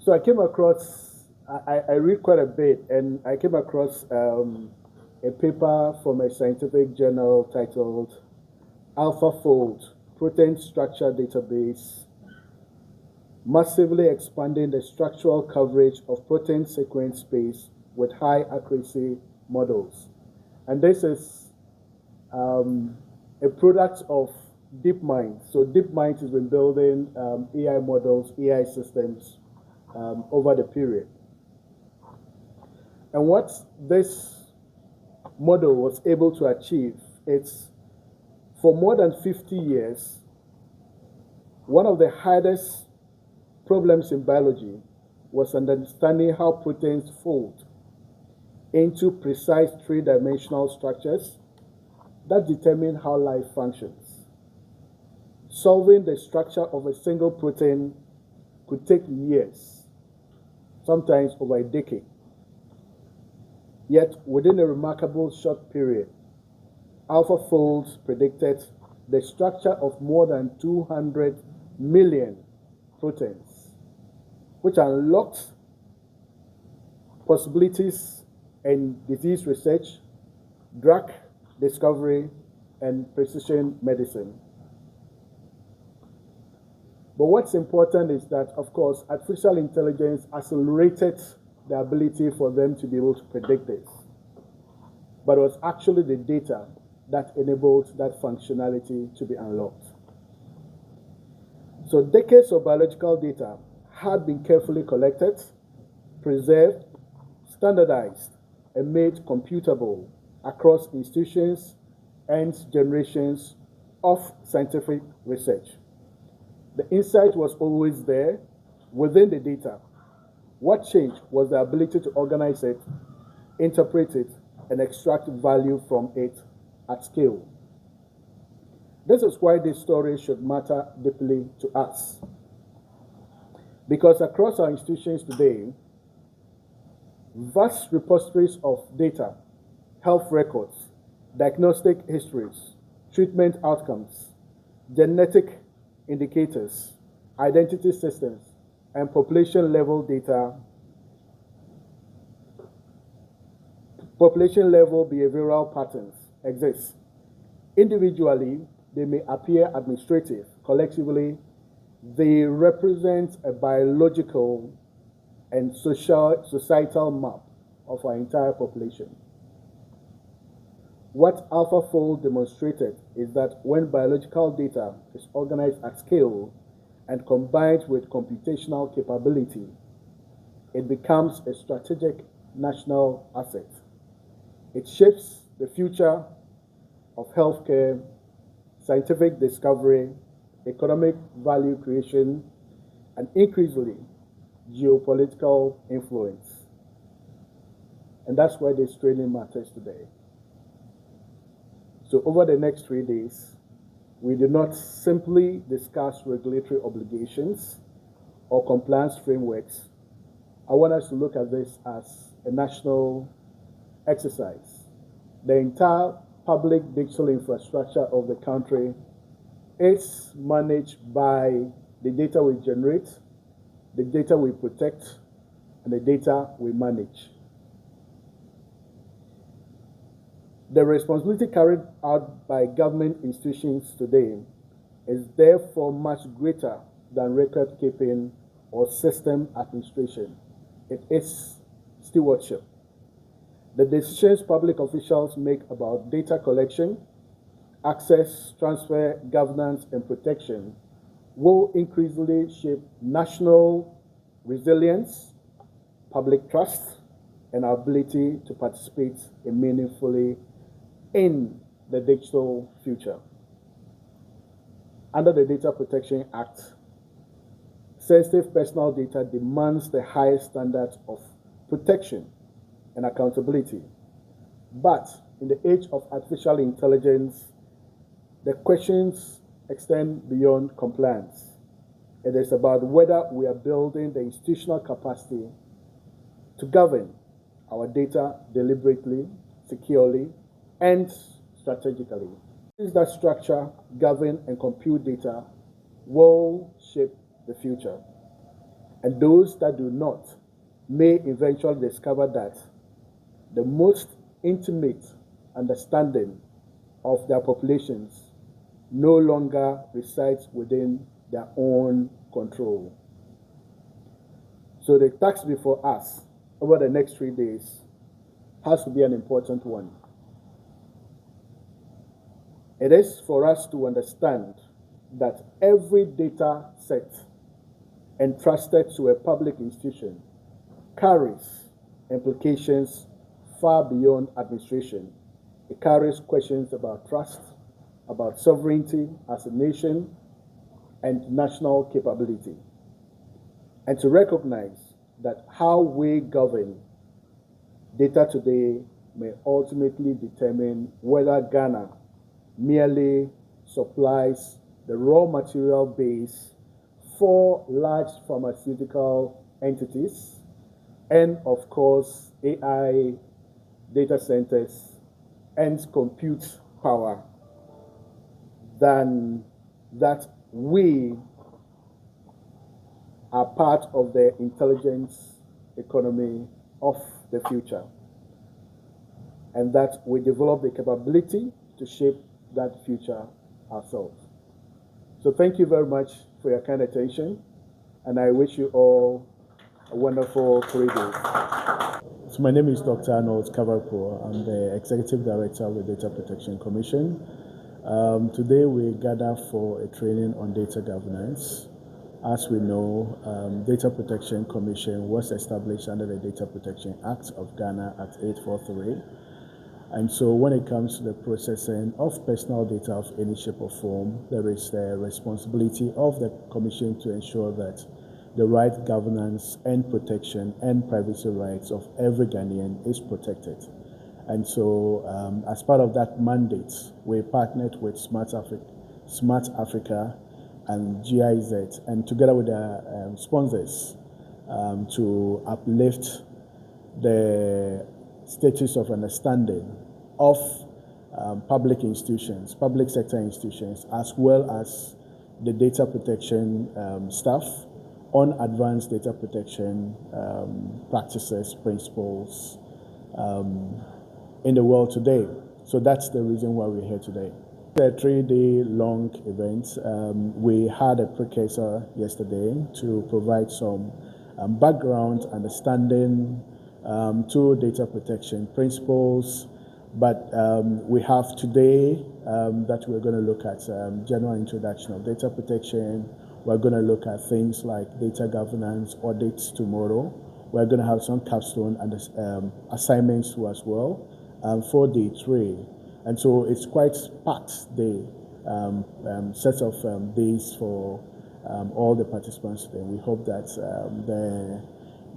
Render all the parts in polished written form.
So I came across, I read quite a bit, and I came across a paper from a scientific journal titled AlphaFold Protein Structure Database, massively expanding the structural coverage of protein sequence space with high accuracy models. And this is a product of DeepMind. So DeepMind has been building AI models, AI systems over the period. And what this model was able to achieve, it's for more than 50 years, one of the hardest problems in biology was understanding how proteins fold into precise three-dimensional structures that determine how life functions. Solving the structure of a single protein could take years, sometimes over a decade. Yet, within a remarkable short period, AlphaFold predicted the structure of more than 200 million proteins, which unlocked possibilities in disease research, drug discovery, and precision medicine. But what's important is that, of course, artificial intelligence accelerated the ability for them to be able to predict this. But it was actually the data that enabled that functionality to be unlocked. So decades of biological data had been carefully collected, preserved, standardized, and made computable across institutions and generations of scientific research. The insight was always there within the data. What changed was the ability to organize it, interpret it, and extract value from it at scale. This is why this story should matter deeply to us. Because across our institutions today, vast repositories of data, health records, diagnostic histories, treatment outcomes, genetic indicators, identity systems, and population-level behavioral patterns exist. Individually, they may appear administrative. Collectively, they represent a biological and societal map of our entire population. What AlphaFold demonstrated is that when biological data is organized at scale and combined with computational capability, it becomes a strategic national asset. It shapes the future of healthcare, scientific discovery, economic value creation, and increasingly, geopolitical influence. And that's why this training matters today. So over the next 3 days, we do not simply discuss regulatory obligations or compliance frameworks. I want us to look at this as a national exercise. The entire public digital infrastructure of the country is managed by the data we generate, the data we protect, and the data we manage. The responsibility carried out by government institutions today is therefore much greater than record keeping or system administration. It is stewardship. The decisions public officials make about data collection, access, transfer, governance, and protection will increasingly shape national resilience, public trust, and our ability to participate meaningfully in the digital future. Under the Data Protection Act, sensitive personal data demands the highest standards of protection and accountability. But in the age of artificial intelligence, the questions extend beyond compliance. It is about whether we are building the institutional capacity to govern our data deliberately, securely, and strategically. Is that structure, govern, and compute data will shape the future. And those that do not may eventually discover that the most intimate understanding of their populations no longer resides within their own control. So the task before us over the next 3 days has to be an important one. It is for us to understand that every data set entrusted to a public institution carries implications far beyond administration. It carries questions about trust, about sovereignty as a nation, and national capability. And to recognize that how we govern data today may ultimately determine whether Ghana merely supplies the raw material base for large pharmaceutical entities and, of course, AI data centers and compute power, than that we are part of the intelligence economy of the future, and that we develop the capability to shape that future ourselves. So thank you very much for your kind attention, and I wish you all a wonderful 3 days. So my name is Dr. Arnold Kavarpo. I'm the Executive Director of the Data Protection Commission. Today we gather for a training on data governance. As we know, Data Protection Commission was established under the Data Protection Act of Ghana Act 843. And so when it comes to the processing of personal data of any shape or form, there is the responsibility of the Commission to ensure that the right governance and protection and privacy rights of every Ghanaian is protected. And so as part of that mandate, we partnered with Smart Africa and GIZ, and together with the sponsors to uplift the status of understanding of public institutions, public sector institutions, as well as the data protection staff on advanced data protection practices, principles in the world today. So that's the reason why we're here today. A 3-day-long event. We had a precursor yesterday to provide some background understanding to data protection principles, but we have today that we're going to look at general introduction of data protection. We're going to look at things like data governance audits tomorrow. We're going to have some capstone and assignments too as well for day 3. And so it's quite packed day, set of days for all the participants today. We hope that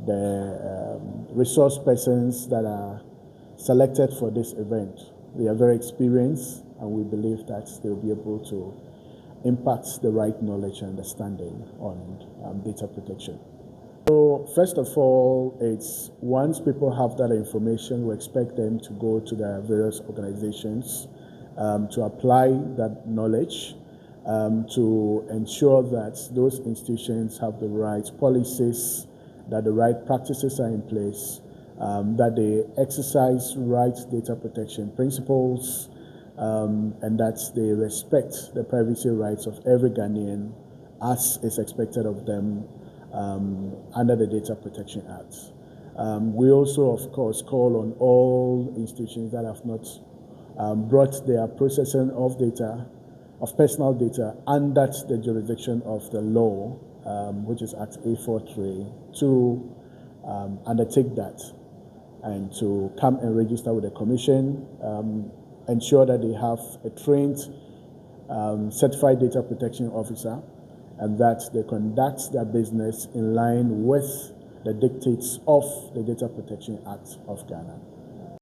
the resource persons that are selected for this event, they are very experienced, and we believe that they'll be able to impact the right knowledge and understanding on data protection. So first of all, it's once people have that information, we expect them to go to their various organizations to apply that knowledge to ensure that those institutions have the right policies, that the right practices are in place, that they exercise right data protection principles, and that they respect the privacy rights of every Ghanaian as is expected of them under the Data Protection Act. We also, of course, call on all institutions that have not brought their processing of data, of personal data, under the jurisdiction of the law, which is Act 843, to undertake that and to come and register with the Commission, ensure that they have a trained, certified data protection officer, and that they conduct their business in line with the dictates of the Data Protection Act of Ghana.